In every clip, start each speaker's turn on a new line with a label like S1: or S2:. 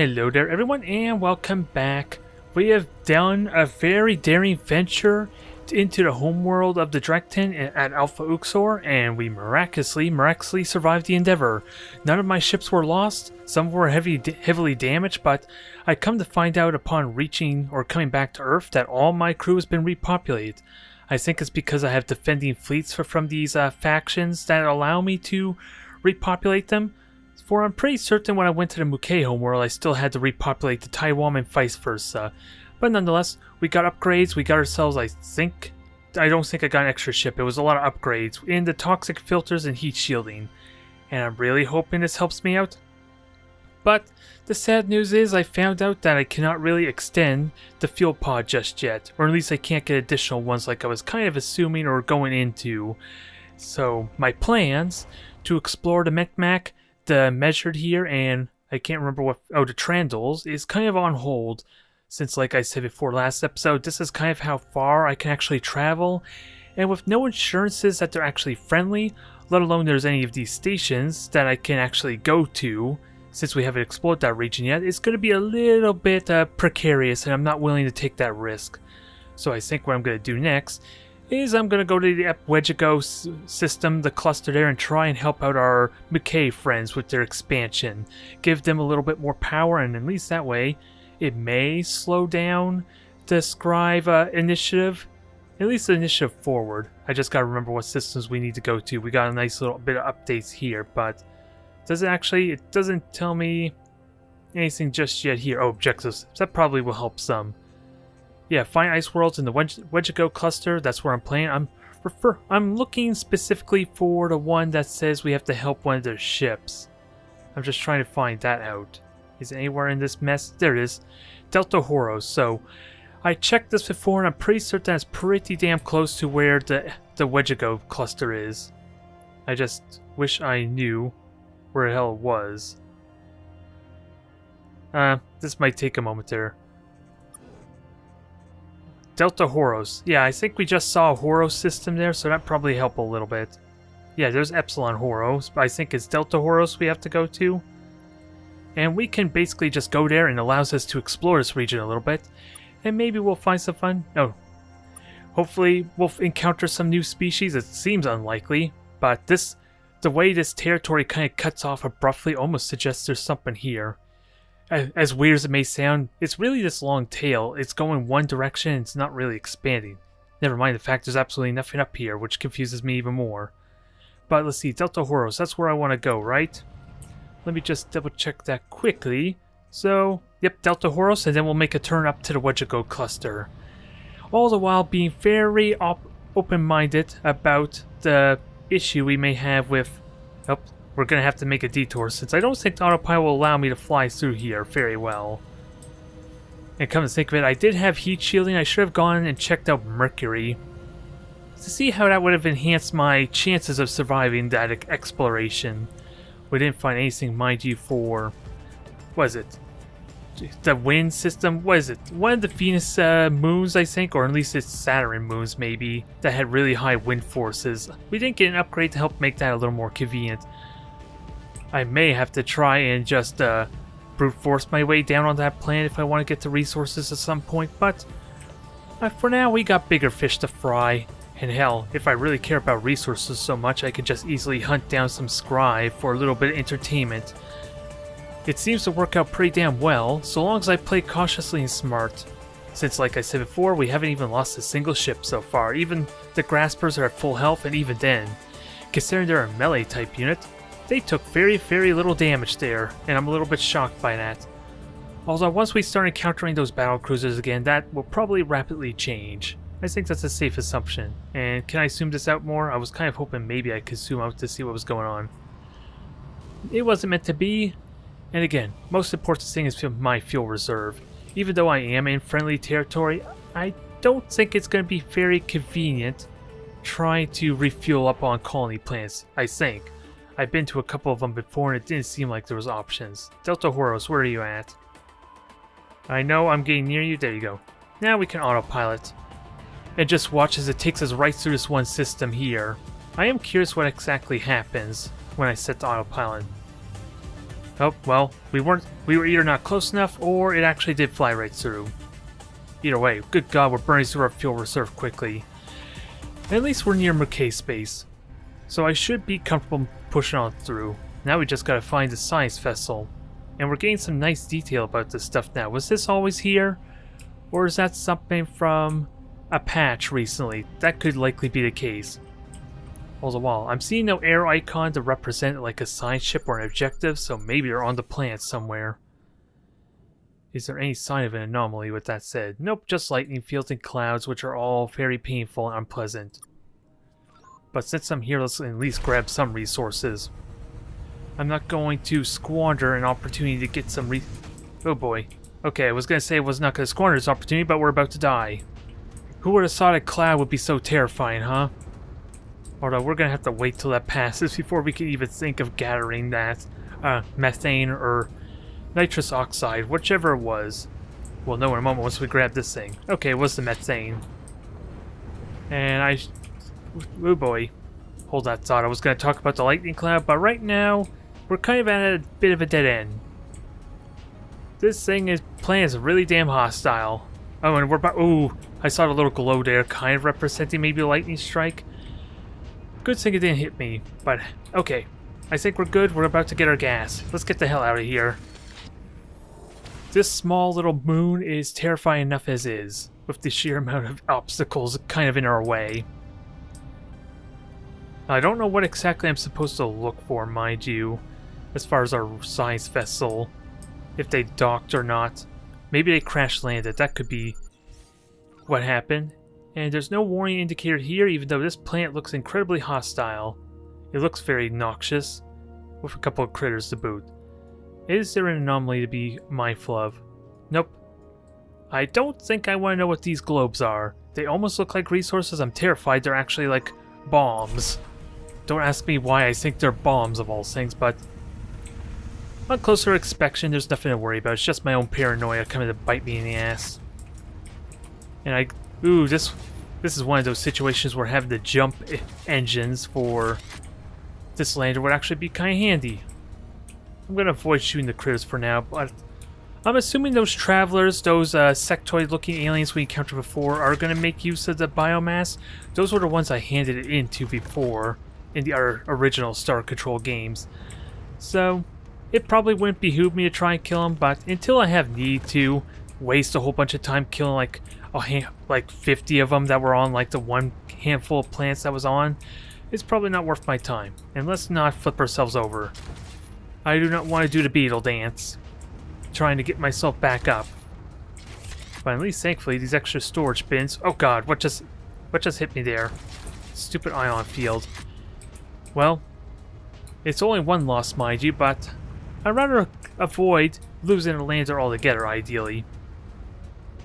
S1: Hello there everyone and welcome back. We have done a very daring venture into the homeworld of the Drenkend at Alpha Uxor, and we miraculously survived the endeavor. None of my ships were lost, some were heavily damaged, but I come to find out upon reaching or coming back to Earth that all my crew has been repopulated. I think it's because I have defending fleets from these factions that allow me to repopulate them. For I'm pretty certain when I went to the Muke homeworld I still had to repopulate the Taiwan and vice versa. But nonetheless, we got upgrades, we got ourselves, I don't think I got an extra ship, it was a lot of upgrades in the toxic filters and heat shielding. And I'm really hoping this helps me out. But the sad news is I found out that I cannot really extend the fuel pod just yet. Or at least I can't get additional ones like I was kind of assuming or going into. So my plans to explore the Mekmak, the measured here, and I can't remember what, the Trandals, is kind of on hold. Since, like I said before last episode, this is kind of how far I can actually travel, and with no assurances that they're actually friendly, let alone there's any of these stations that I can actually go to, since we haven't explored that region yet, it's going to be a little bit precarious, and I'm not willing to take that risk. So I think what I'm going to do next is I'm going to go to the Wedgigo system, the cluster there, and try and help out our Muke friends with their expansion. Give them a little bit more power, and at least that way, it may slow down the Scryve initiative. At least the initiative forward. I just got to remember what systems we need to go to. We got a nice little bit of updates here, but it doesn't tell me anything just yet here. Oh, objectives. That probably will help some. Yeah, find ice worlds in the Wedgigo cluster. That's where I'm playing. I'm looking specifically for the one that says we have to help one of their ships. I'm just trying to find that out. Is it anywhere in this mess? There it is. Delta Horos. So I checked this before, and I'm pretty certain it's pretty damn close to where the Wedgigo cluster is. I just wish I knew where the hell it was. This might take a moment there. Delta Horos. Yeah, I think we just saw a Horos system there, so that probably helped a little bit. Yeah, there's Epsilon Horos, but I think it's Delta Horos we have to go to. And we can basically just go there, and it allows us to explore this region a little bit. And maybe we'll find some fun. No. Hopefully we'll encounter some new species. It seems unlikely, but the way this territory kind of cuts off abruptly almost suggests there's something here. As weird as it may sound, it's really this long tail. It's going one direction, it's not really expanding. Never mind the fact there's absolutely nothing up here, which confuses me even more. But let's see, Delta Horos, that's where I want to go, right? Let me just double check that quickly. So, yep, Delta Horos, and then we'll make a turn up to the Wedgigo cluster. All the while being very open-minded about the issue we may have with... Oh, we're going to have to make a detour, since I don't think the autopilot will allow me to fly through here very well. And come to think of it, I did have heat shielding. I should have gone and checked out Mercury to see how that would have enhanced my chances of surviving that exploration. We didn't find anything, mind you, for... What is it? The wind system? What is it? One of the Venus moons, I think, or at least it's Saturn moons, maybe, that had really high wind forces. We didn't get an upgrade to help make that a little more convenient. I may have to try and just brute force my way down on that planet if I want to get the resources at some point, but for now we got bigger fish to fry. And hell, if I really care about resources so much, I could just easily hunt down some Scryve for a little bit of entertainment. It seems to work out pretty damn well, so long as I play cautiously and smart. Since, like I said before, we haven't even lost a single ship so far. Even the Graspers are at full health, and even then, considering they're a melee type unit, they took very, very little damage there, and I'm a little bit shocked by that. Although once we start encountering those battlecruisers again, that will probably rapidly change. I think that's a safe assumption. And can I zoom this out more? I was kind of hoping maybe I could zoom out to see what was going on. It wasn't meant to be. And again, most important thing is my fuel reserve. Even though I am in friendly territory, I don't think it's going to be very convenient trying to refuel up on colony planets, I think. I've been to a couple of them before and it didn't seem like there was options. Delta Horos, where are you at? I know I'm getting near you. There you go. Now we can autopilot. And just watch as it takes us right through this one system here. I am curious what exactly happens when I set the autopilot. Oh, well, we were either not close enough, or it actually did fly right through. Either way, good God, we're burning through our fuel reserve quickly. At least we're near Murkay space, so I should be comfortable pushing on through. Now we just gotta find the science vessel. And we're getting some nice detail about this stuff now. Was this always here? Or is that something from a patch recently? That could likely be the case. Hold a while. I'm seeing no air icon to represent like a science ship or an objective, so maybe they're on the planet somewhere. Is there any sign of an anomaly with that said? Nope, just lightning fields and clouds, which are all very painful and unpleasant. But since I'm here, let's at least grab some resources. I'm not going to squander an opportunity to get some oh boy. Okay, I was gonna say I was not gonna squander this opportunity, but we're about to die. Who would have thought a cloud would be so terrifying, huh? Although we're gonna have to wait till that passes before we can even think of gathering that methane or nitrous oxide, whichever it was. We'll know in a moment once we grab this thing. Okay, it was the methane. And oh boy. Hold that thought. I was gonna talk about the lightning cloud, but right now we're kind of at a bit of a dead end. This planet is really damn hostile. Oh, and we're about. Ooh, I saw the little glow there, kind of representing maybe a lightning strike. Good thing it didn't hit me, but okay. I think we're good. We're about to get our gas. Let's get the hell out of here. This small little moon is terrifying enough as is, with the sheer amount of obstacles kind of in our way. I don't know what exactly I'm supposed to look for, mind you, as far as our science vessel. If they docked or not. Maybe they crash landed. That could be what happened. And there's no warning indicator here, even though this planet looks incredibly hostile. It looks very noxious, with a couple of critters to boot. Is there an anomaly to be mindful of? Nope. I don't think I want to know what these globes are. They almost look like resources. I'm terrified they're actually like bombs. Don't ask me why I think they're bombs of all things, but on closer inspection, there's nothing to worry about. It's just my own paranoia coming to bite me in the ass. And ooh, this is one of those situations where having the jump engines for this lander would actually be kind of handy. I'm gonna avoid shooting the critters for now, but I'm assuming those travelers, those sectoid-looking aliens we encountered before, are gonna make use of the biomass. Those were the ones I handed it into before in the original StarControl games. So it probably wouldn't behoove me to try and kill them, but until I have need to waste a whole bunch of time killing like 50 of them that were on like the one handful of plants that was on, it's probably not worth my time. And let's not flip ourselves over. I do not want to do the beetle dance, trying to get myself back up. But at least thankfully these extra storage bins. Oh god, what just hit me there? Stupid ion field. Well, it's only one loss, mind you, but I'd rather avoid losing a lander altogether, ideally.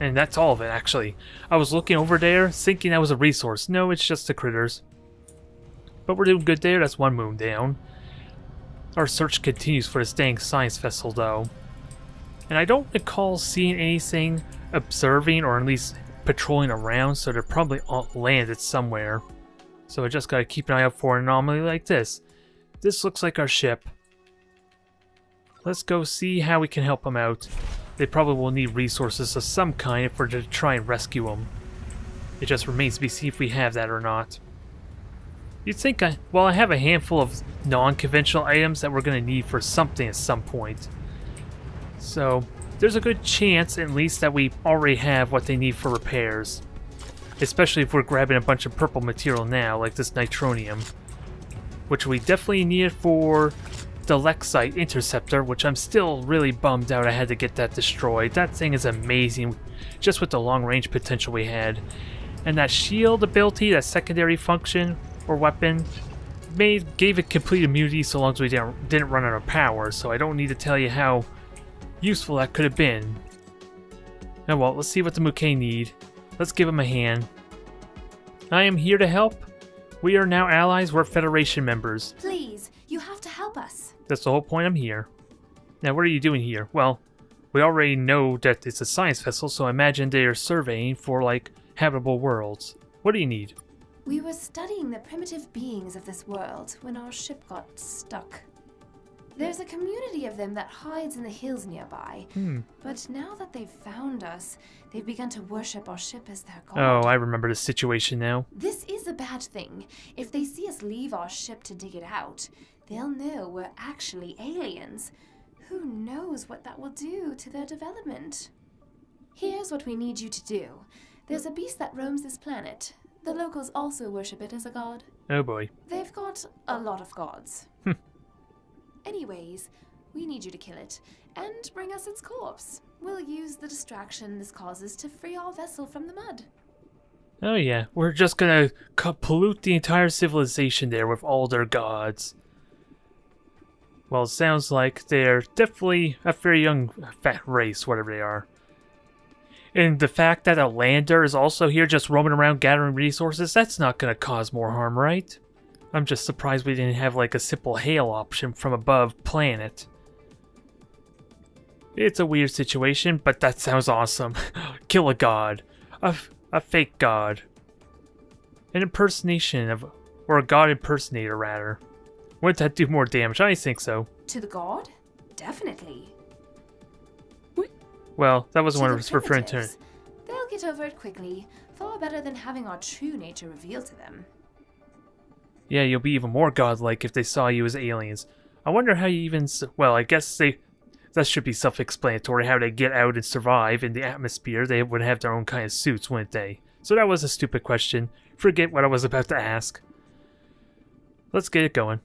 S1: And that's all of it, actually. I was looking over there, thinking that was a resource. No, it's just the critters. But we're doing good there. That's one moon down. Our search continues for this dang science vessel, though. And I don't recall seeing anything observing, or at least patrolling around, so they're probably landed somewhere. So I just gotta keep an eye out for an anomaly like this. This looks like our ship. Let's go see how we can help them out. They probably will need resources of some kind if we're to try and rescue them. It just remains to be seen if we have that or not. You'd think I have a handful of non-conventional items that we're going to need for something at some point. So there's a good chance at least that we already have what they need for repairs. Especially if we're grabbing a bunch of purple material now, like this nitronium. Which we definitely needed for the Lexite Interceptor, which I'm still really bummed out I had to get that destroyed. That thing is amazing, just with the long-range potential we had. And that shield ability, that secondary function or weapon, gave it complete immunity so long as we didn't run out of power, so I don't need to tell you how useful that could have been. Now well, let's see what the Murkay need. Let's give them a hand. I am here to help. We are now allies, we're Federation members.
S2: Please, you have to help us.
S1: That's the whole point, I'm here. Now what are you doing here? Well, we already know that it's a science vessel, so I imagine they are surveying for, like, habitable worlds. What do you need?
S2: We were studying the primitive beings of this world when our ship got stuck. There's a community of them that hides in the hills nearby. But now that they've found us, they've begun to worship our ship as their god.
S1: Oh, I remember the situation now.
S2: This is a bad thing. If they see us leave our ship to dig it out, they'll know we're actually aliens. Who knows what that will do to their development? Here's what we need you to do. There's a beast that roams this planet. The locals also worship it as a god.
S1: Oh boy.
S2: They've got a lot of gods. Anyways, we need you to kill it and bring us its corpse. We'll use the distraction this causes to free our vessel from the mud.
S1: Oh yeah, we're just gonna pollute the entire civilization there with all their gods. Well, it sounds like they're definitely a very young fat race, whatever they are. And the fact that a lander is also here just roaming around gathering resources, that's not gonna cause more harm, right? I'm just surprised we didn't have like a simple hail option from above planet. It's a weird situation, but that sounds awesome. Kill a god. A fake god. An impersonation of... or a god impersonator, rather. Wouldn't that do more damage? I think so.
S2: To the god? Definitely.
S1: Well, that was what I was referring to.
S2: They'll get over it quickly. Far better than having our true nature revealed to them.
S1: Yeah, you'll be even more godlike if they saw you as aliens. I wonder how you even... well, I guess that should be self-explanatory. How they get out and survive in the atmosphere. They would have their own kind of suits, wouldn't they? So that was a stupid question. Forget what I was about to ask. Let's get it going.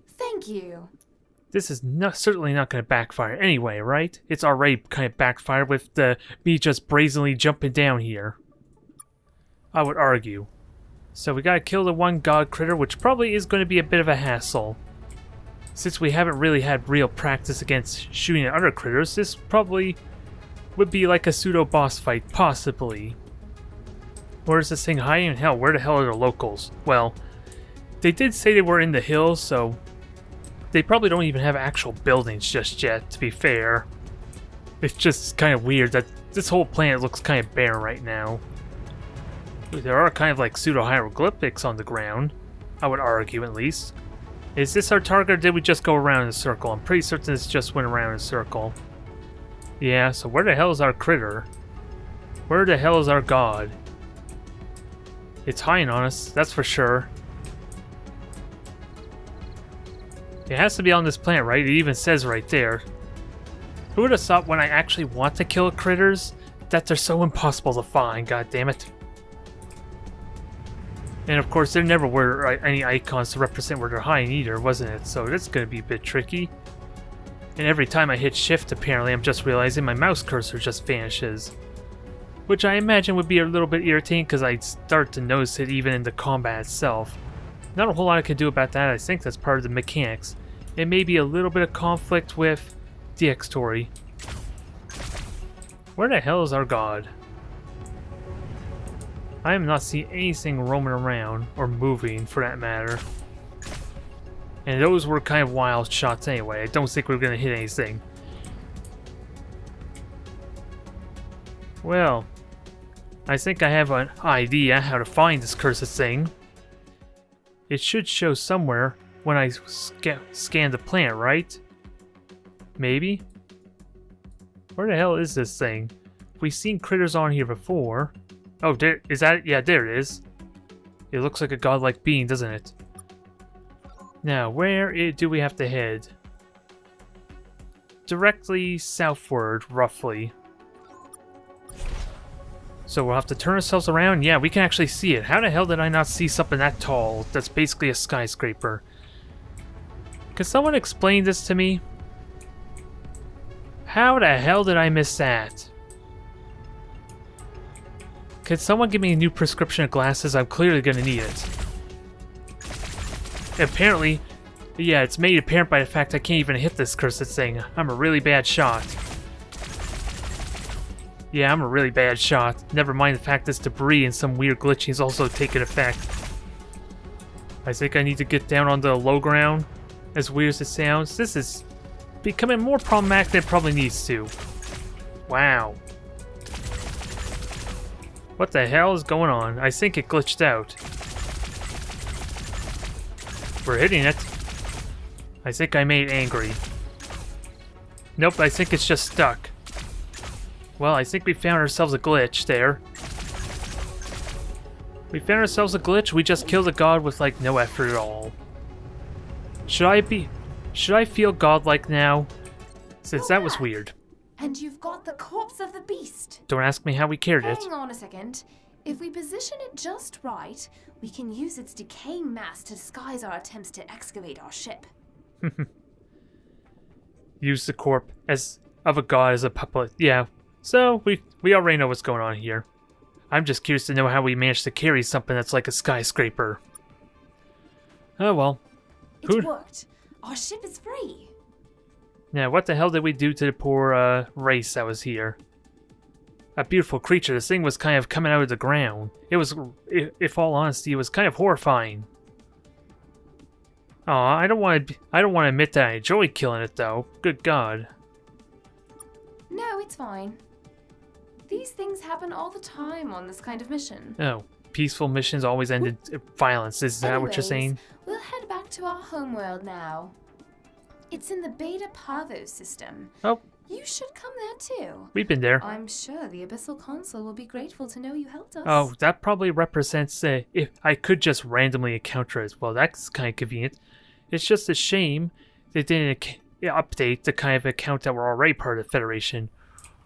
S2: Thank you.
S1: This is certainly not going to backfire anyway, right? It's already kind of backfired with me just brazenly jumping down here. I would argue. So we gotta kill the one god critter, which probably is going to be a bit of a hassle. Since we haven't really had real practice against shooting at other critters, this probably would be like a pseudo-boss fight, possibly. Where is this thing hiding? Hell, where the hell are the locals? Well, they did say they were in the hills, so they probably don't even have actual buildings just yet, to be fair. It's just kind of weird that this whole planet looks kind of barren right now. There are kind of like pseudo-hieroglyphics on the ground, I would argue at least. Is this our target, or did we just go around in a circle? I'm pretty certain this just went around in a circle. Yeah, so where the hell is our critter? Where the hell is our god? It's hiding on us, that's for sure. It has to be on this planet, right? It even says right there. Who would have thought when I actually want to kill critters that they're so impossible to find, god damn it. And of course, there never were any icons to represent where they're hiding either, wasn't it? So that's going to be a bit tricky. And every time I hit shift, apparently, I'm just realizing my mouse cursor just vanishes. Which I imagine would be a little bit irritating because I'd start to notice it even in the combat itself. Not a whole lot I can do about that. I think that's part of the mechanics. It may be a little bit of conflict with DX Story. Where the hell is our god? I am not seeing anything roaming around, or moving for that matter. And those were kind of wild shots anyway. I don't think we're going to hit anything. Well, I think I have an idea how to find this cursed thing. It should show somewhere when I scan the planet, right? Maybe? Where the hell is this thing? We've seen critters on here before. Oh, is that it? Yeah, there it is. It looks like a godlike being, doesn't it? Now, where do we have to head? Directly southward, roughly. So we'll have to turn ourselves around. Yeah, we can actually see it. How the hell did I not see something that tall? That's basically a skyscraper. Can someone explain this to me? How the hell did I miss that? Could someone give me a new prescription of glasses? I'm clearly going to need it. Apparently, yeah, it's made apparent by the fact I can't even hit this cursed thing. I'm a really bad shot. Yeah, I'm a really bad shot. Never mind the fact this debris and some weird glitching is also taking effect. I think I need to get down on the low ground. As weird as it sounds, this is becoming more problematic than it probably needs to. Wow. What the hell is going on? I think it glitched out. We're hitting it. I think I made it angry. Nope, I think it's just stuck. Well, I think we found ourselves a glitch there. We found ourselves a glitch. We just killed a god with, like, no effort at all. Should I feel godlike now? Since that was weird.
S2: And you've got the corpse of the beast.
S1: Don't ask me how we carried it.
S2: Hang on a second. If we position it just right, we can use its decaying mass to disguise our attempts to excavate our ship.
S1: Use the corpse of a god as a puppet. Yeah. So, we already know what's going on here. I'm just curious to know how we managed to carry something that's like a skyscraper. Oh well.
S2: It worked. Our ship is free.
S1: Now, what the hell did we do to the poor race that was here? A beautiful creature. This thing was kind of coming out of the ground. It was, if all honesty, it was kind of horrifying. Aw, I don't want to admit that I enjoy killing it though. Good God.
S2: No, it's fine. These things happen all the time on this kind of mission.
S1: Oh, peaceful missions always end in violence. Is that what you're saying?
S2: We'll head back to our homeworld now. It's in the Beta Parvo system.
S1: Oh.
S2: You should come there too.
S1: We've been there.
S2: I'm sure the Abyssal Consul will be grateful to know you helped us.
S1: Oh, that probably represents if I could just randomly encounter it. Well, that's kind of convenient. It's just a shame they didn't update the kind of account that were already part of the Federation.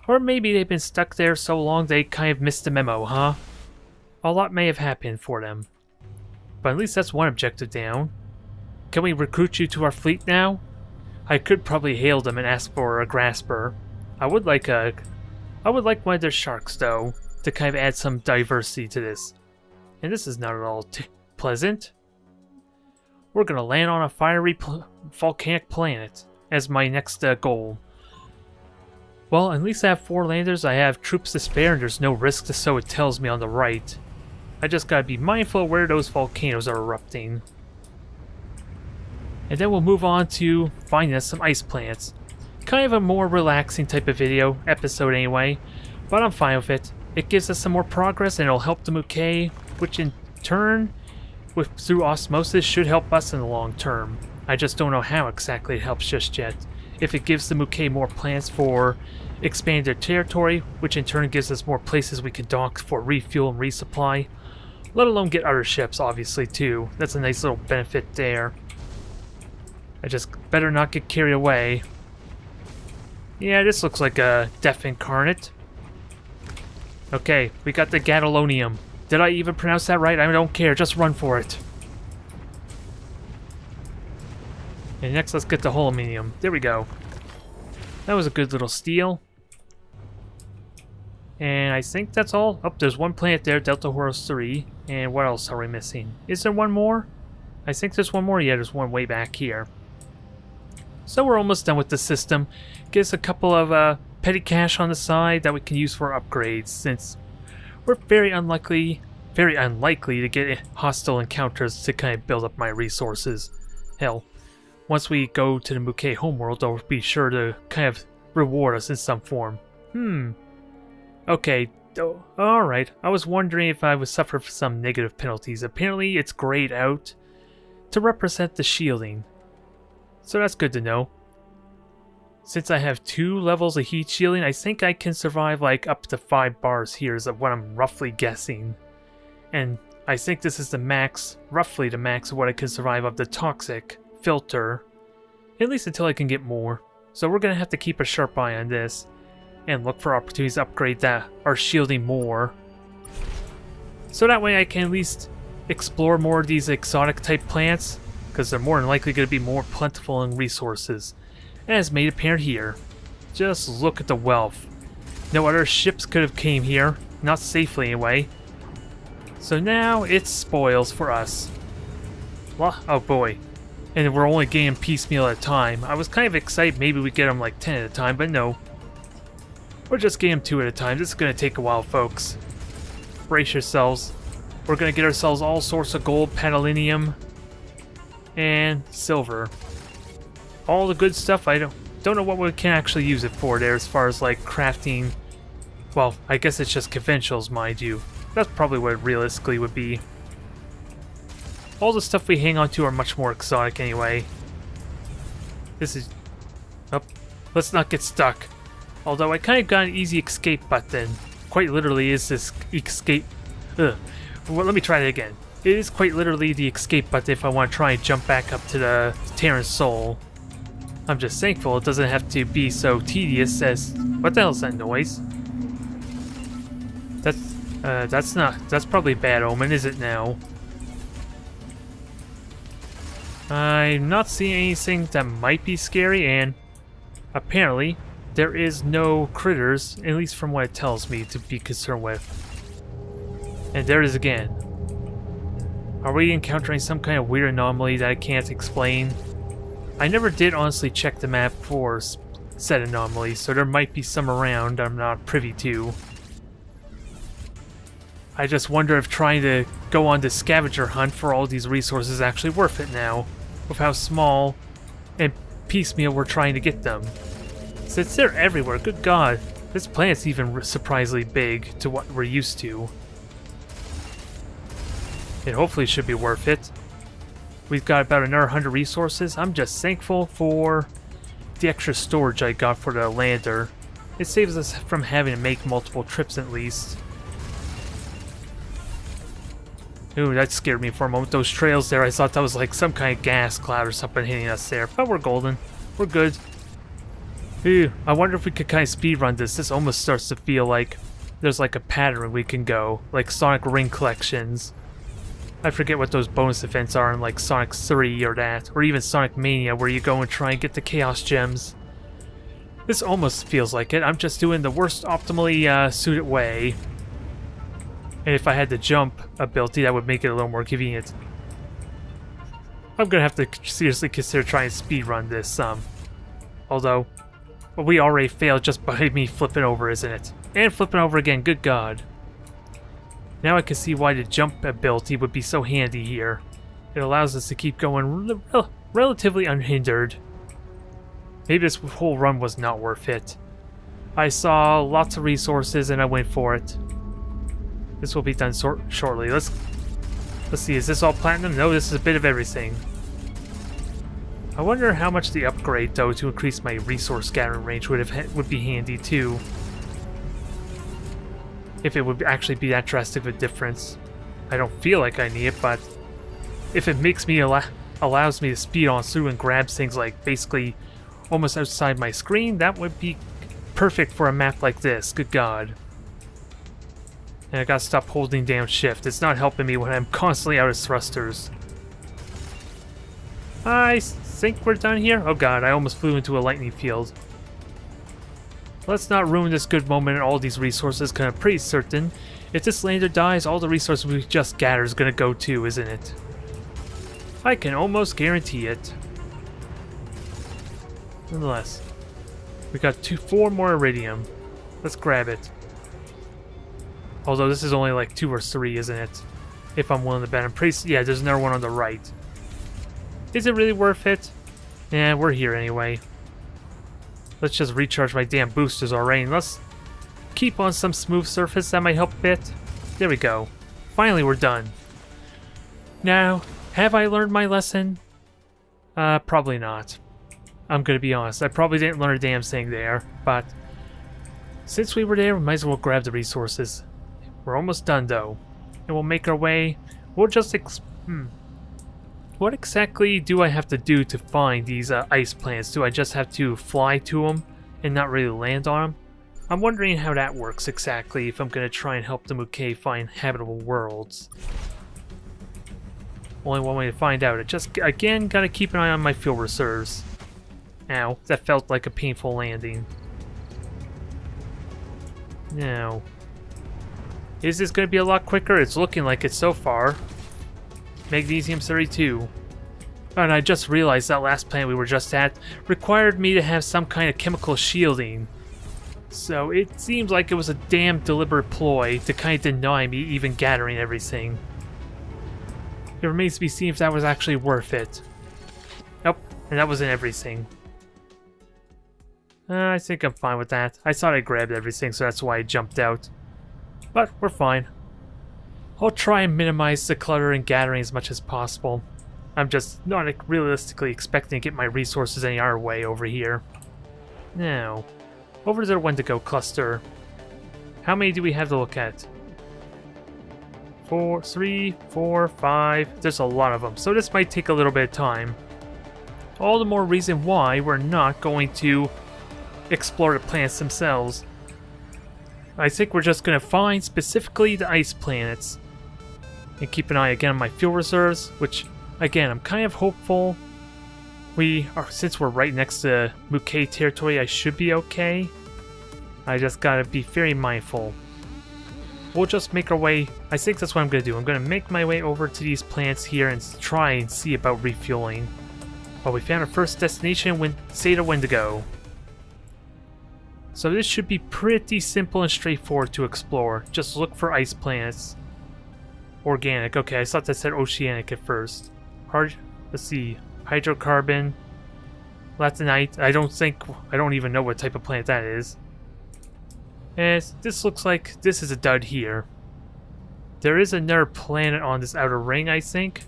S1: Or maybe they've been stuck there so long they kind of missed the memo, huh? A lot may have happened for them. But at least that's one objective down. Can we recruit you to our fleet now? I could probably hail them and ask for a grasper. I would like one of their sharks though, to kind of add some diversity to this. And this is not at all pleasant. We're gonna land on a fiery volcanic planet as my next goal. Well, at least I have 4 landers, I have troops to spare, and there's no risk, so it tells me on the right. I just gotta be mindful of where those volcanoes are erupting. And then we'll move on to finding us some ice planets. Kind of a more relaxing type of episode anyway, but I'm fine with it. It gives us some more progress and it'll help the Muke, which in turn, through osmosis, should help us in the long term. I just don't know how exactly it helps just yet. If it gives the Muke more planets for expanding their territory, which in turn gives us more places we can dock for refuel and resupply, let alone get other ships obviously too. That's a nice little benefit there. I just better not get carried away. Yeah, this looks like a Death Incarnate. Okay, we got the gadolinium. Did I even pronounce that right? I don't care, just run for it. And next, let's get the holominium. There we go. That was a good little steal. And I think that's all. Oh, there's one planet there, Delta Horus 3. And what else are we missing? Is there one more? I think there's one more. Yeah, there's one way back here. So we're almost done with the system. Gives a couple of petty cash on the side that we can use for upgrades, since we're very unlikely to get hostile encounters to kind of build up my resources. Hell, once we go to the Muke homeworld, they'll be sure to kind of reward us in some form. Okay, alright. I was wondering if I would suffer some negative penalties. Apparently it's grayed out to represent the shielding. So that's good to know. Since I have 2 levels of heat shielding, I think I can survive like up to 5 bars here is what I'm roughly guessing. And I think this is the max, roughly the max of what I can survive of the toxic filter. At least until I can get more. So we're going to have to keep a sharp eye on this. And look for opportunities to upgrade that, our shielding more. So that way I can at least explore more of these exotic type plants. Because they're more than likely going to be more plentiful in resources. As made apparent here. Just look at the wealth. No other ships could have came here. Not safely anyway. So now it's spoils for us. Oh boy. And we're only getting piecemeal at a time. I was kind of excited maybe we get them like 10 at a time, but no. We're just getting them 2 at a time. This is going to take a while, folks. Brace yourselves. We're going to get ourselves all sorts of gold, padalinium, and silver. All the good stuff. I don't know what we can actually use it for there as far as like crafting. Well, I guess it's just conventionals, mind you. That's probably what it realistically would be. All the stuff we hang on to are much more exotic anyway. This is... Oh, Let's not get stuck. Although I kind of got an easy escape button. Quite literally is this escape... Ugh. Well, let me try it again. It is quite literally the escape button if I want to try and jump back up to the Terran Soul. I'm just thankful it doesn't have to be so tedious as... What the hell is that noise? That's probably a bad omen, is it now? I'm not seeing anything that might be scary, and apparently there is no critters, at least from what it tells me, to be concerned with. And there it is again. Are we encountering some kind of weird anomaly that I can't explain? I never did honestly check the map for said anomalies, so there might be some around I'm not privy to. I just wonder if trying to go on the scavenger hunt for all these resources is actually worth it now, with how small and piecemeal we're trying to get them. Since they're everywhere, good god, this planet's even surprisingly big to what we're used to. It hopefully should be worth it. We've got about another 100 resources. I'm just thankful for the extra storage I got for the lander. It saves us from having to make multiple trips at least. Ooh, that scared me for a moment. Those trails there, I thought that was like some kind of gas cloud or something hitting us there. But we're golden. We're good. Ooh, I wonder if we could kind of speedrun this. This almost starts to feel like there's like a pattern we can go. Like Sonic Ring collections. I forget what those bonus events are in like Sonic 3 or that. Or even Sonic Mania where you go and try and get the Chaos Gems. This almost feels like it. I'm just doing the worst optimally suited way. And if I had the jump ability, that would make it a little more convenient. I'm gonna have to seriously consider trying to speedrun this although, well, we already failed just by me flipping over, isn't it? And flipping over again, good god. Now I can see why the jump ability would be so handy here. It allows us to keep going relatively unhindered. Maybe this whole run was not worth it. I saw lots of resources and I went for it. This will be done shortly. Let's see, is this all platinum? No, this is a bit of everything. I wonder how much the upgrade, though, to increase my resource scattering range would be handy too. If it would actually be that drastic of a difference. I don't feel like I need it, but if it makes me allows me to speed on through and grab things like basically almost outside my screen, that would be perfect for a map like this. Good god. And I gotta stop holding down shift. It's not helping me when I'm constantly out of thrusters. I think we're done here. Oh god, I almost flew into a lightning field. Let's not ruin this good moment and all these resources, because I'm pretty certain if this lander dies, all the resources we just gathered is gonna go too, isn't it? I can almost guarantee it. Nonetheless, we got 4 more iridium. Let's grab it. Although this is only like 2 or 3, isn't it? If I'm willing to bet. I'm pretty... Yeah, there's another one on the right. Is it really worth it? Yeah, we're here anyway. Let's just recharge my damn boosters already, and let's keep on some smooth surface. That might help a bit. There we go. Finally, we're done. Now, have I learned my lesson? Probably not. I'm gonna be honest. I probably didn't learn a damn thing there, but since we were there, we might as well grab the resources. We're almost done, though. And we'll make our way. We'll just What exactly do I have to do to find these ice planets? Do I just have to fly to them and not really land on them? I'm wondering how that works exactly if I'm going to try and help the Muke find habitable worlds. Only one way to find out. I just, again, gotta keep an eye on my fuel reserves. Ow, that felt like a painful landing. Now, is this going to be a lot quicker? It's looking like it so far. Magnesium 32. And I just realized that last planet we were just at required me to have some kind of chemical shielding. So it seems like it was a damn deliberate ploy to kind of deny me even gathering everything. It remains to be seen if that was actually worth it. Nope, and that wasn't everything. I think I'm fine with that. I thought I grabbed everything, so that's why I jumped out. But we're fine. I'll try and minimize the clutter and gathering as much as possible. I'm just not realistically expecting to get my resources any other way over here. Now, over to the Wendigo cluster. How many do we have to look at? 4, 3, 4, 5. There's a lot of them, so this might take a little bit of time. All the more reason why we're not going to explore the planets themselves. I think we're just going to find specifically the ice planets. And keep an eye again on my fuel reserves, which, again, I'm kind of hopeful since we're right next to Mukei territory, I should be okay. I just gotta be very mindful. We'll just make our way. I think that's what I'm gonna do. I'm gonna make my way over to these planets here and try and see about refueling. Well, we found our first destination, Zeta Wendigo. So this should be pretty simple and straightforward to explore. Just look for ice planets. Organic. Okay, I thought that said oceanic at first. Let's see. Hydrocarbon. Latinite. I don't even know what type of planet that is. And this looks like this is a dud here. There is another planet on this outer ring, I think.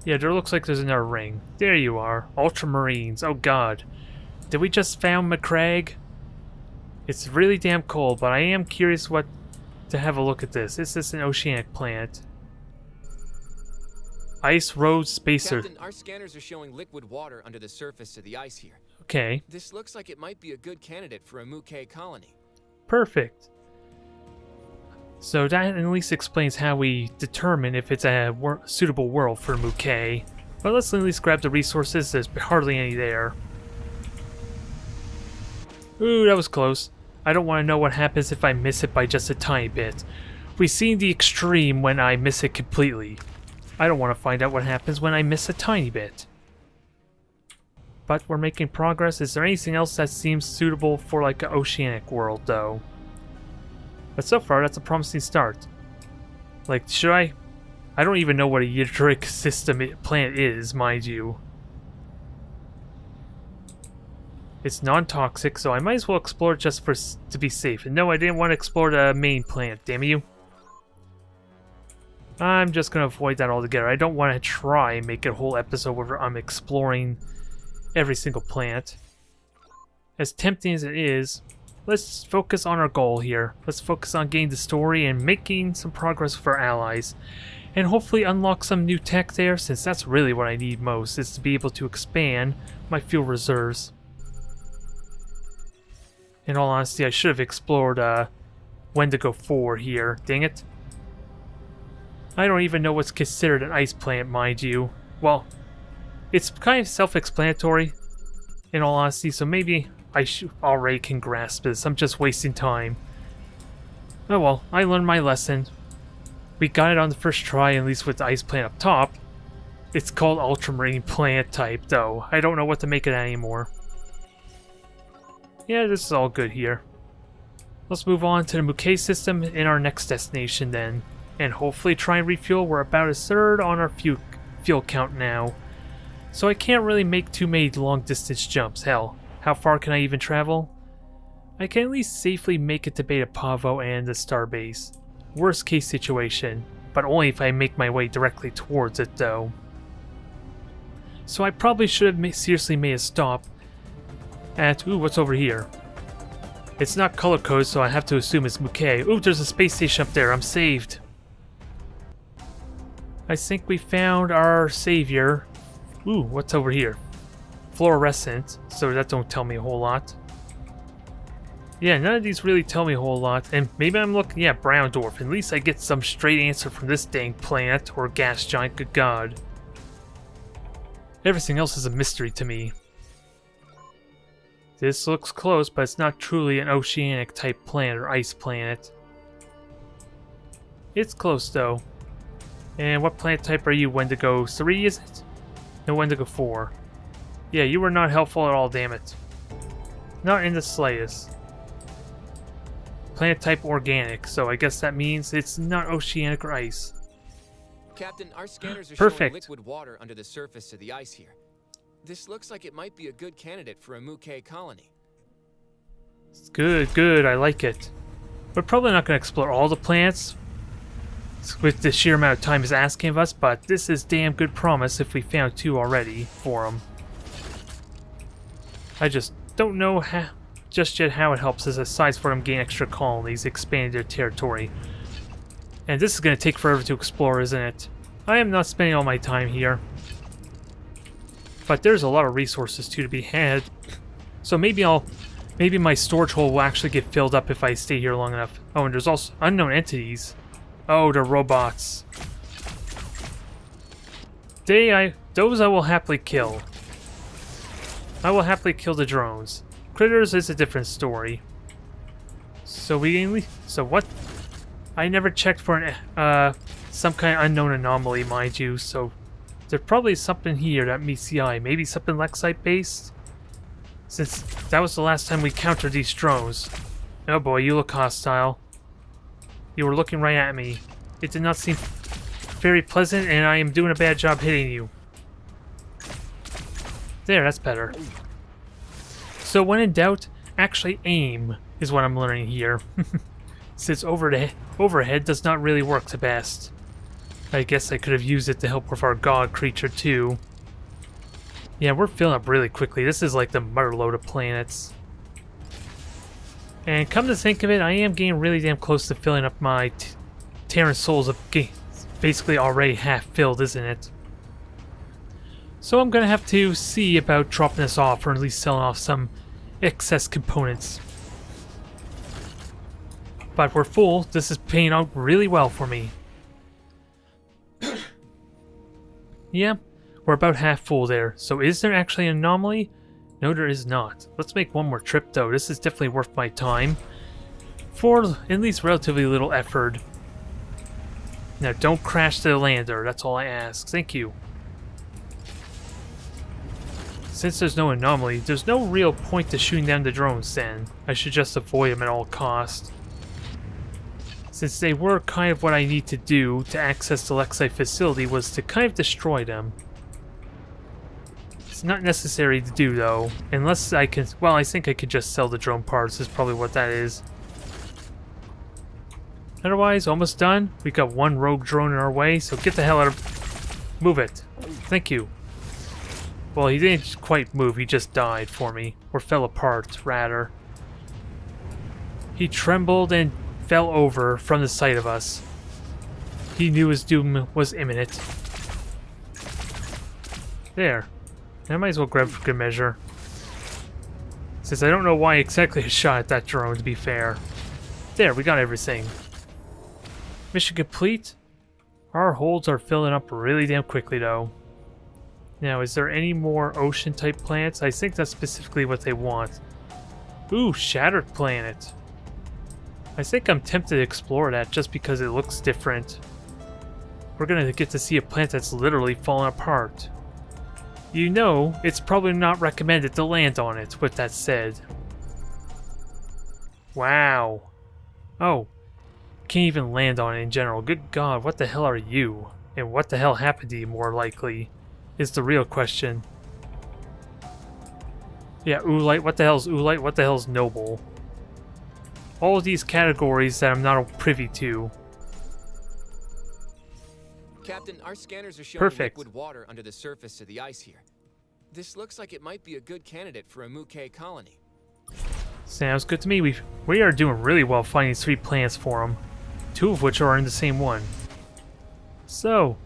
S1: Yeah, there looks like there's another ring. There you are. Ultramarines. Oh god. Did we just found McCrag? It's really damn cold, but I am curious to have a look at this. Is this an oceanic planet? Ice Road Spacer.
S3: Captain, our scanners are showing liquid water under the surface of the ice here.
S1: Okay.
S3: This looks like it might be a good candidate for a Mukei colony.
S1: Perfect. So that at least explains how we determine if it's a suitable world for Mukei. But let's at least grab the resources. There's hardly any there. Ooh, that was close. I don't want to know what happens if I miss it by just a tiny bit. We've seen the extreme when I miss it completely. I don't want to find out what happens when I miss a tiny bit. But we're making progress. Is there anything else that seems suitable for like an oceanic world though? But so far that's a promising start. Like, should I don't even know what a Yidric system planet is, mind you. It's non-toxic, so I might as well explore just to be safe. And no, I didn't want to explore the main planet, damn you. I'm just going to avoid that altogether. I don't want to try and make a whole episode where I'm exploring every single planet. As tempting as it is, let's focus on our goal here. Let's focus on getting the story and making some progress with our allies. And hopefully unlock some new tech there, since that's really what I need most, is to be able to expand my fuel reserves. In all honesty, I should have explored Wendigo 4 here. Dang it. I don't even know what's considered an ice planet, mind you. Well, it's kind of self-explanatory, in all honesty, so maybe I already can grasp this. I'm just wasting time. Oh well, I learned my lesson. We got it on the first try, at least with the ice planet up top. It's called Ultramarine Planet type, though. I don't know what to make of that anymore. Yeah, this is all good here. Let's move on to the Mukei system in our next destination then. And hopefully try and refuel. We're about a third on our fuel count now. So I can't really make too many long distance jumps. Hell, how far can I even travel? I can at least safely make it to Beta Pavo and the Starbase. Worst case situation, but only if I make my way directly towards it though. So I probably should have seriously made a stop at, ooh, what's over here? It's not color coded, so I have to assume it's Mukei. Ooh, there's a space station up there. I'm saved. I think we found our savior. Ooh, what's over here? Fluorescent, so that don't tell me a whole lot. Yeah, none of these really tell me a whole lot. And maybe I'm looking at Brown Dwarf. At least I get some straight answer from this dang planet or gas giant, good god. Everything else is a mystery to me. This looks close, but it's not truly an oceanic type planet or ice planet. It's close though. And what planet type are you? Wendigo 3, is it? No, Wendigo 4. Yeah, you were not helpful at all, damn it. Not in the slightest. Planet type organic, so I guess that means it's not oceanic or ice.
S3: Captain, our scanners are
S1: Perfect.
S3: showing liquid water under the surface of the ice here. This looks like it might be a good candidate for a Mukei colony.
S1: It's good, good, I like it. We're probably not going to explore all the planets with the sheer amount of time it's asking of us, but this is damn good promise if we found 2 already for them. I just don't know just yet how it helps us, aside from gain extra colonies, expand their territory. And this is going to take forever to explore, isn't it? I am not spending all my time here. But there's a lot of resources too to be had. So maybe my storage hole will actually get filled up if I stay here long enough. Oh, and there's also unknown entities. Oh, the robots. Those I will happily kill. I will happily kill the drones. Critters is a different story. So what? I never checked for an some kind of unknown anomaly, mind you. So there's probably something here that meets the eye. Maybe something Lexite based. Since that was the last time we countered these drones. Oh boy, you look hostile. You were looking right at me. It did not seem very pleasant, and I am doing a bad job hitting you. There, that's better. So when in doubt, actually aim is what I'm learning here. Since overhead does not really work the best. I guess I could have used it to help with our god creature too. Yeah, we're filling up really quickly. This is like the motherlode of planets. And come to think of it, I am getting really damn close to filling up my Terran Souls of basically already half filled, isn't it? So I'm gonna have to see about dropping this off, or at least selling off some excess components. But we're full. This is paying out really well for me. Yeah, we're about half full there. So is there actually an anomaly? No, there is not. Let's make one more trip though. This is definitely worth my time. For at least relatively little effort. Now don't crash the lander, that's all I ask. Thank you. Since there's no anomaly, there's no real point to shooting down the drones then. I should just avoid them at all costs. Since they were kind of what I need to do to access the Lexite facility was to kind of destroy them. It's not necessary to do though, unless I can, well, I think I could just sell the drone parts is probably what that is. Otherwise, almost done. We got one rogue drone in our way, so get the hell out of, move it. Thank you. Well, he didn't quite move, he just died for me, or fell apart, rather. He trembled and fell over from the sight of us. He knew his doom was imminent. There. I might as well grab for good measure. Since I don't know why exactly I shot at that drone, to be fair. There, we got everything. Mission complete. Our holds are filling up really damn quickly, though. Now, is there any more ocean-type planets? I think that's specifically what they want. Ooh, Shattered Planet. I think I'm tempted to explore that just because it looks different. We're gonna get to see a planet that's literally falling apart. You know, it's probably not recommended to land on it, with that said. Wow. Oh. Can't even land on it in general. Good God, what the hell are you? And what the hell happened to you, more likely, is the real question. Yeah, Oolite, what the hell's Oolite? What the hell's Noble? All of these categories that I'm not privy to.
S3: Captain, our scanners are showing
S1: Perfect.
S3: liquid water under the surface of the ice here. This looks like it might be a good candidate for a Muke colony.
S1: Sounds good to me. We are doing really well finding 3 planets for them. 2 of which are in the same one. So,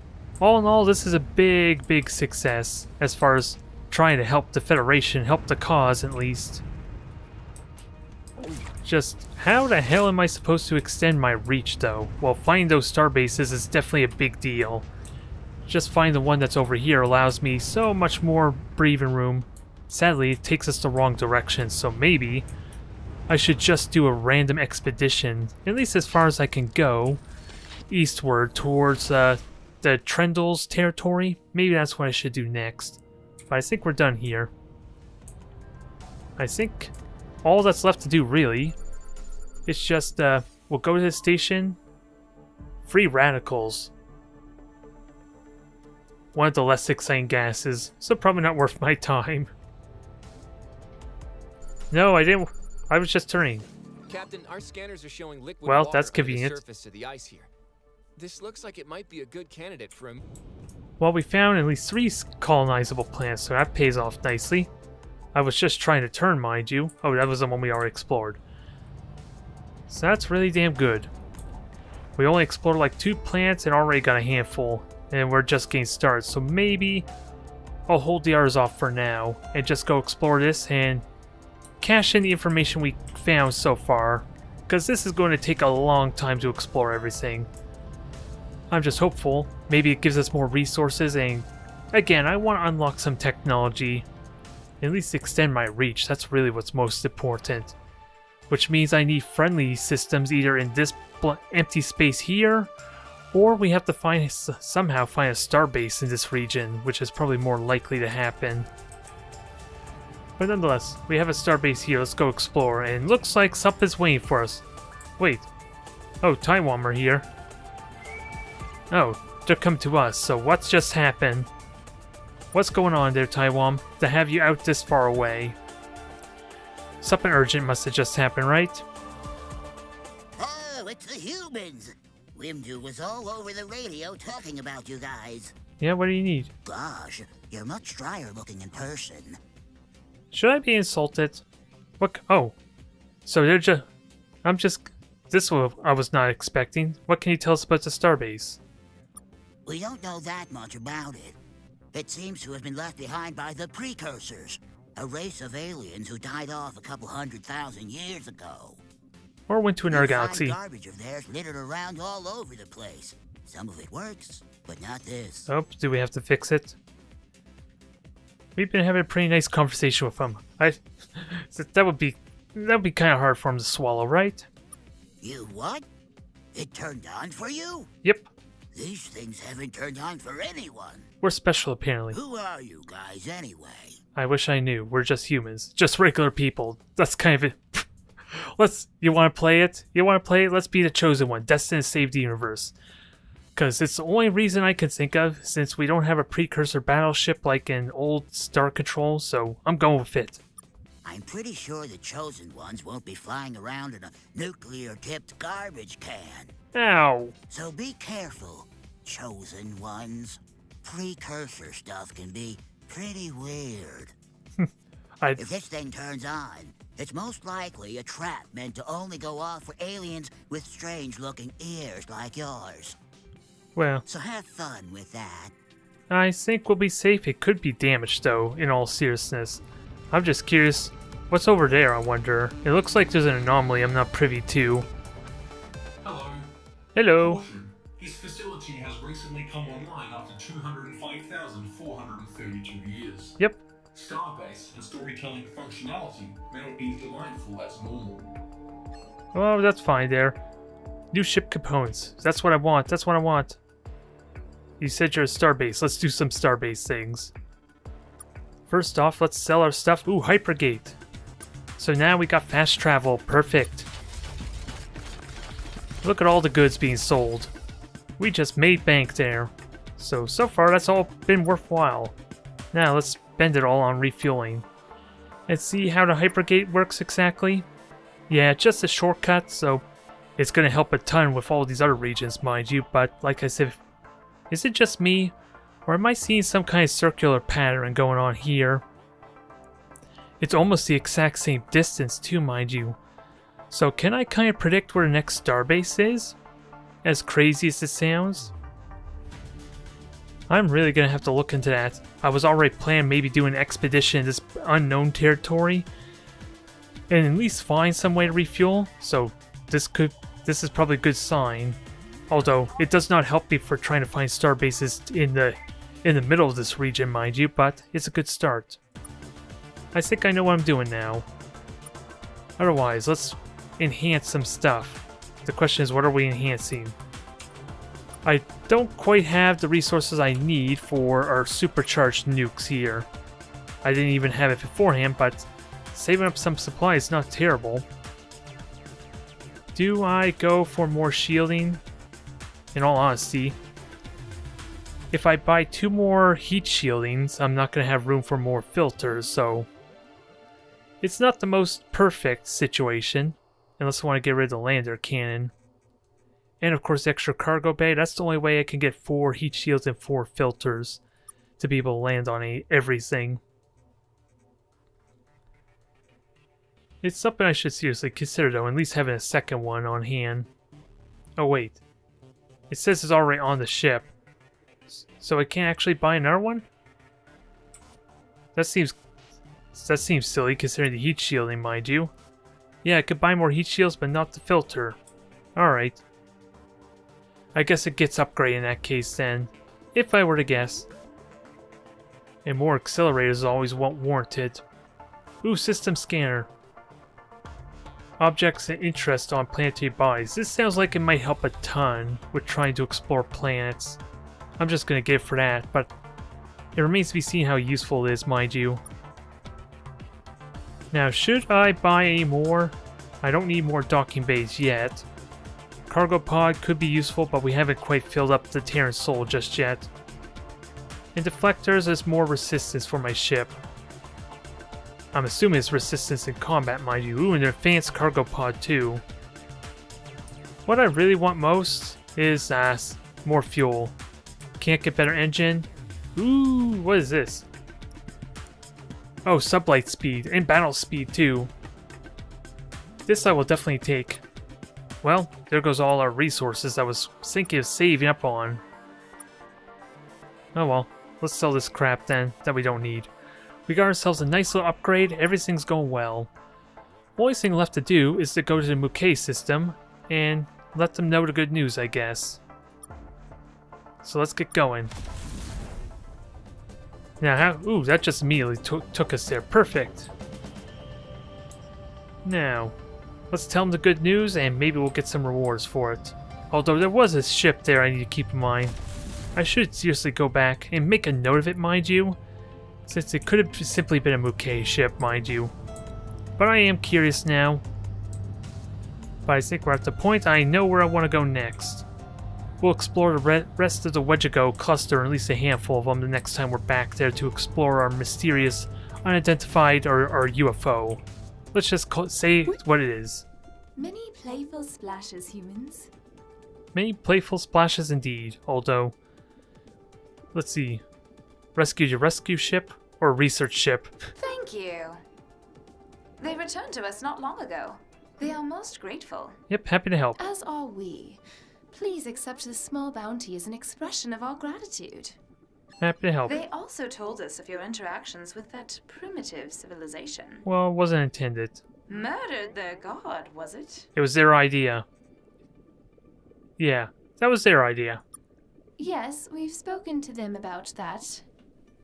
S1: all in all, this is a big, big success as far as trying to help the Federation, help the cause at least. Just how the hell am I supposed to extend my reach though? Well, finding those star bases is definitely a big deal. Just finding the one that's over here allows me so much more breathing room. Sadly, it takes us the wrong direction, so maybe I should just do a random expedition, at least as far as I can go, eastward towards the Trendle's territory. Maybe that's what I should do next. But I think we're done here. I think all that's left to do, really, it's just, we'll go to the station. Free radicals. One of the less exciting gases, so probably not worth my time. No, I didn't. I was just turning.
S3: Captain, our scanners are showing liquid
S1: well,
S3: water
S1: that's
S3: under
S1: convenient.
S3: the surface of the ice here. This looks like it might be a good candidate for a...
S1: Well, we found at least 3 colonizable planets, so that pays off nicely. I was just trying to turn, mind you. Oh, that was the one we already explored. So that's really damn good. We only explored like 2 planets and already got a handful. And we're just getting started. So maybe I'll hold the others off for now. And just go explore this and cache in the information we found so far. Because this is going to take a long time to explore everything. I'm just hopeful. Maybe it gives us more resources and... Again, I want to unlock some technology. At least extend my reach. That's really what's most important. Which means I need friendly systems either in this empty space here, or we have to somehow find a starbase in this region, which is probably more likely to happen. But nonetheless, we have a starbase here. Let's go explore. And looks like something's waiting for us. Wait. Oh, Taiwan are here. Oh, they're coming to us. So what's just happened? What's going on there, Taiwan, to have you out this far away? Something urgent must have just happened, right?
S4: Oh, it's the humans. Wimdu was all over the radio talking about you guys.
S1: Yeah, what do you need?
S4: Gosh, you're much drier looking in person.
S1: Should I be insulted? What? Oh. So they're just... This is what I was not expecting. What can you tell us about the starbase?
S4: We don't know that much about it. It seems to have been left behind by the Precursors, a race of aliens who died off a couple 100,000 years ago.
S1: Or went to another galaxy.
S4: Garbage of theirs littered around all over the place. Some of it works, but not this.
S1: Oh, do we have to fix it? We've been having a pretty nice conversation with him. That would be kind of hard for him to swallow, right?
S4: You what? It turned on for you?
S1: Yep.
S4: These things haven't turned on for anyone.
S1: We're special, apparently.
S4: Who are you guys, anyway?
S1: I wish I knew. We're just humans. Just regular people. That's kind of it. You want to play it? You want to play it? Let's be the chosen one. Destined to save the universe. Because it's the only reason I can think of, since we don't have a precursor battleship like in old StarControl, so I'm going with it.
S4: I'm pretty sure the chosen ones won't be flying around in a nuclear-tipped garbage can.
S1: Ow.
S4: So be careful, chosen ones. Precursor stuff can be pretty weird. If this thing turns on, it's most likely a trap meant to only go off for aliens with strange-looking ears like yours.
S1: Well,
S4: So have fun with that.
S1: I think we'll be safe. It could be damaged, though, in all seriousness. I'm just curious. What's over there, I wonder? It looks like there's an anomaly I'm not privy to.
S5: Hello.
S1: Hello.
S5: Caution. This facility has recently come online after 205,432 years.
S1: Yep.
S5: Starbase and storytelling functionality may not be delightful as normal.
S1: Well, that's fine there. New ship components. That's what I want. That's what I want. You said you're a starbase. Let's do some starbase things. First off, let's sell our stuff. Ooh, Hypergate. So now we got fast travel. Perfect. Look at all the goods being sold. We just made bank there. So far that's all been worthwhile. Now let's spend it all on refueling. And see how the Hypergate works exactly? Yeah, just a shortcut, so it's going to help a ton with all these other regions, mind you, but like I said, is it just me? Or am I seeing some kind of circular pattern going on here? It's almost the exact same distance too, mind you. So can I kind of predict where the next starbase is? As crazy as it sounds? I'm really going to have to look into that. I was already planning maybe do an expedition in this unknown territory. And at least find some way to refuel. So this is probably a good sign. Although it does not help me for trying to find starbases in the middle of this region, mind you, but it's a good start. I think I know what I'm doing now. Otherwise, let's enhance some stuff. The question is, what are we enhancing? I don't quite have the resources I need for our supercharged nukes here. I didn't even have it beforehand, but saving up some supplies is not terrible. Do I go for more shielding? In all honesty, if I buy 2 more heat shieldings, I'm not going to have room for more filters, so it's not the most perfect situation, unless I want to get rid of the lander cannon. And of course, the extra cargo bay, that's the only way I can get 4 heat shields and 4 filters to be able to land on everything. It's something I should seriously consider though, at least having a second one on hand. Oh wait. It says it's already on the ship. So I can't actually buy another one? That seems silly considering the heat shielding, mind you. Yeah, I could buy more heat shields, but not the filter. Alright. I guess it gets upgraded in that case then, if I were to guess. And more accelerators is always warranted. Ooh, system scanner. Objects of interest on planetary bodies. This sounds like it might help a ton with trying to explore planets. I'm just gonna get it for that, but it remains to be seen how useful it is, mind you. Now, should I buy any more? I don't need more docking bays yet. Cargo pod could be useful, but we haven't quite filled up the Terran Soul just yet. And deflectors is more resistance for my ship. I'm assuming it's resistance in combat, mind you. Ooh, and an advanced cargo pod too. What I really want most is more fuel. Can't get better engine. Ooh, what is this? Oh, sublight speed and battle speed too. This I will definitely take. Well, there goes all our resources I was thinking of saving up on. Oh well, let's sell this crap then that we don't need. We got ourselves a nice little upgrade, everything's going well. Only thing left to do is to go to the Mouquet system and let them know the good news, I guess. So let's get going. Now, ooh, that just immediately took us there. Perfect. Now, let's tell them the good news and maybe we'll get some rewards for it. Although there was a ship there I need to keep in mind. I should seriously go back and make a note of it, mind you. Since it could have simply been a Mouquet ship, mind you. But I am curious now. But I think we're at the point I know where I want to go next. We'll explore the rest of the Wedgigo cluster, or at least a handful of them, the next time we're back there to explore our mysterious, unidentified, or UFO. Let's just say what it is.
S2: Many playful splashes, humans.
S1: Many playful splashes indeed, although... Let's see. Rescue your rescue ship, or research ship?
S2: Thank you. They returned to us not long ago. They are most grateful.
S1: Yep, happy to help.
S2: As are we. Please accept this small bounty as an expression of our gratitude.
S1: Happy to help.
S2: They also told us of your interactions with that primitive civilization.
S1: Well, it wasn't intended.
S2: Murdered their god, was it?
S1: It was their idea. Yeah, that was their idea.
S2: Yes, we've spoken to them about that.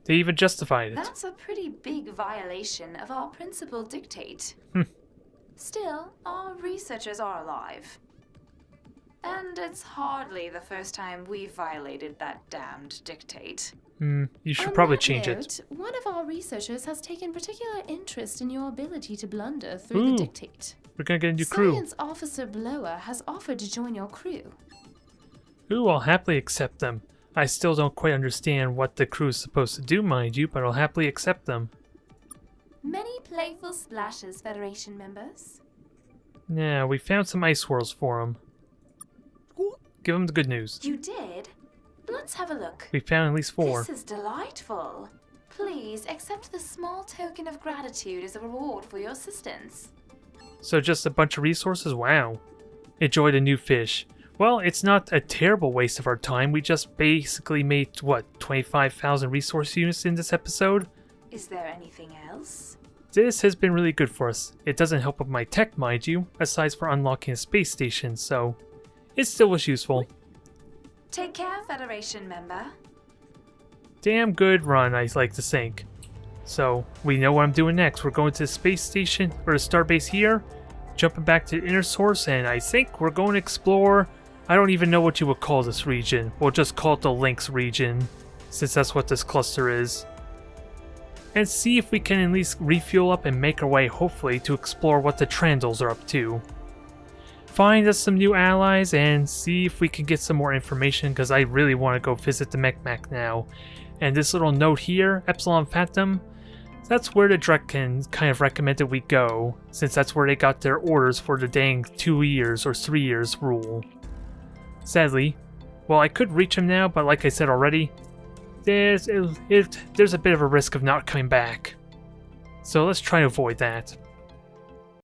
S1: They even justified it.
S2: That's a pretty big violation of our principal dictate. Still, our researchers are alive. And it's hardly the first time we've violated that damned dictate.
S1: You should probably change it.
S2: One of our researchers has taken particular interest in your ability to blunder through the dictate.
S1: We're gonna get a new crew.
S2: Science Officer Blower has offered to join your crew.
S1: Ooh, I'll happily accept them. I still don't quite understand what the crew is supposed to do, mind you, but I'll happily accept them.
S2: Many playful splashes, Federation members.
S1: Yeah, we found some ice swirls for them. Give them the good news.
S2: You did? Let's have a look.
S1: We found at least 4.
S2: This is delightful. Please accept this small token of gratitude as a reward for your assistance.
S1: So just a bunch of resources? Wow. Enjoy the new fish. Well, it's not a terrible waste of our time. We just basically made, what, 25,000 resource units in this episode?
S2: Is there anything else?
S1: This has been really good for us. It doesn't help with my tech, mind you, aside for unlocking a space station, so it still was useful.
S2: Take care, Federation member.
S1: Damn good run, I like to think. So, we know what I'm doing next. We're going to the space station, or the starbase here, jumping back to the inner source, and I think we're going to explore... I don't even know what you would call this region. We'll just call it the Lynx region, since that's what this cluster is. And see if we can at least refuel up and make our way, hopefully, to explore what the Trandals are up to. Find us some new allies and see if we can get some more information, because I really want to go visit the Mechmac now. And this little note here, Epsilon Phantom, that's where the Drenkend kind of recommended we go, since that's where they got their orders for the dang 2 years or 3 years rule. Sadly, well, I could reach him now, but like I said already, there's a bit of a risk of not coming back. So let's try to avoid that.